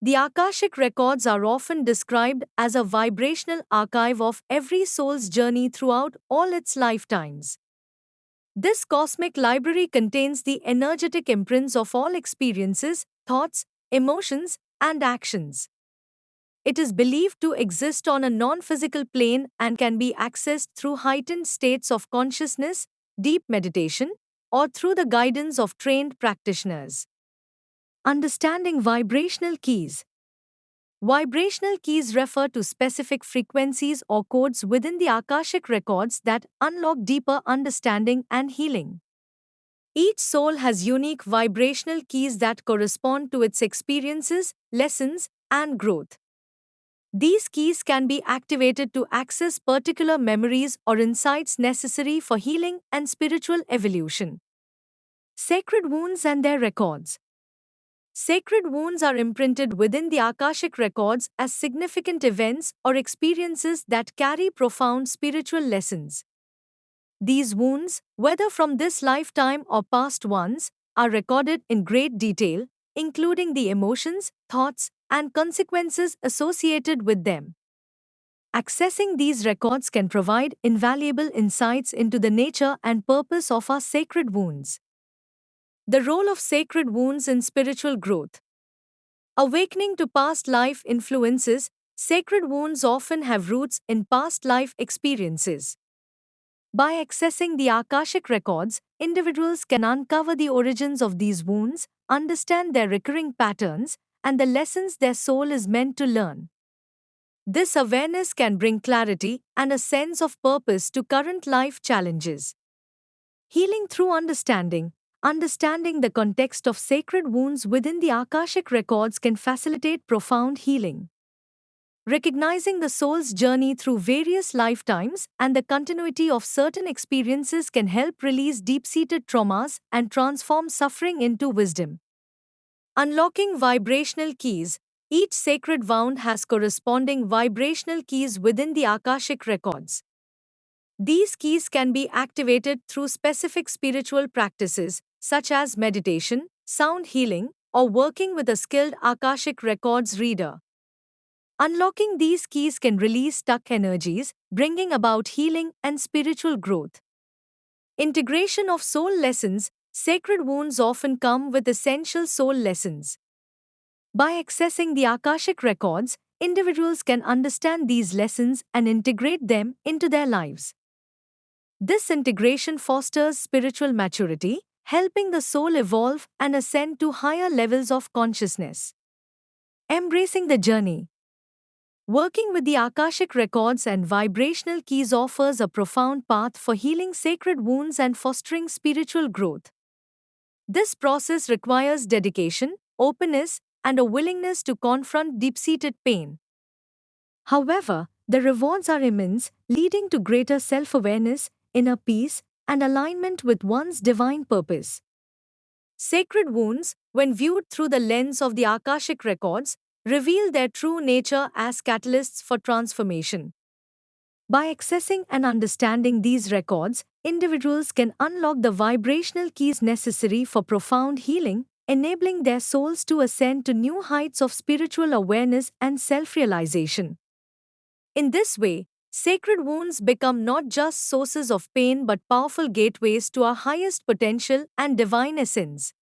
The Akashic records are often described as a vibrational archive of every soul's journey throughout all its lifetimes. This cosmic library contains the energetic imprints of all experiences, thoughts, emotions, and actions. It is believed to exist on a non physical plane and can be accessed through heightened states of consciousness, deep meditation, or through the guidance of trained practitioners. Understanding vibrational keys. Vibrational keys refer to specific frequencies or codes within the Akashic records that unlock deeper understanding and healing. Each soul has unique vibrational keys that correspond to its experiences, lessons, and growth. These keys can be activated to access particular memories or insights necessary for healing and spiritual evolution. Sacred wounds and their records. Sacred wounds are imprinted within the Akashic records as significant events or experiences that carry profound spiritual lessons. These wounds, whether from this lifetime or past ones, are recorded in great detail, including the emotions, thoughts, and consequences associated with them. Accessing these records can provide invaluable insights into the nature and purpose of our sacred wounds. The role of sacred wounds in spiritual growth. Awakening to past life influences, sacred wounds often have roots in past life experiences. By accessing the Akashic records, individuals can uncover the origins of these wounds, understand their recurring patterns, and the lessons their soul is meant to learn. This awareness can bring clarity and a sense of purpose to current life challenges. Healing through understanding. Understanding the context of sacred wounds within the Akashic records can facilitate profound healing. Recognizing the soul's journey through various lifetimes and the continuity of certain experiences can help release deep seated traumas and transform suffering into wisdom. Unlocking vibrational keys. Each sacred wound has corresponding vibrational keys within the Akashic records. These keys can be activated through specific spiritual practices, such as meditation, sound healing, or working with a skilled Akashic records reader. Unlocking these keys can release stuck energies, bringing about healing and spiritual growth. Integration of soul lessons. Sacred wounds often come with essential soul lessons. By accessing the Akashic records, individuals can understand these lessons and integrate them into their lives. This integration fosters spiritual maturity, helping the soul evolve and ascend to higher levels of consciousness. Embracing the journey. Working with the Akashic records and vibrational keys offers a profound path for healing sacred wounds and fostering spiritual growth. This process requires dedication, openness, and a willingness to confront deep-seated pain. However, the rewards are immense, leading to greater self-awareness, inner peace, and alignment with one's divine purpose. Sacred wounds, when viewed through the lens of the Akashic records, reveal their true nature as catalysts for transformation. By accessing and understanding these records, individuals can unlock the vibrational keys necessary for profound healing, enabling their souls to ascend to new heights of spiritual awareness and self-realization. In this way, sacred wounds become not just sources of pain but powerful gateways to our highest potential and divine essence.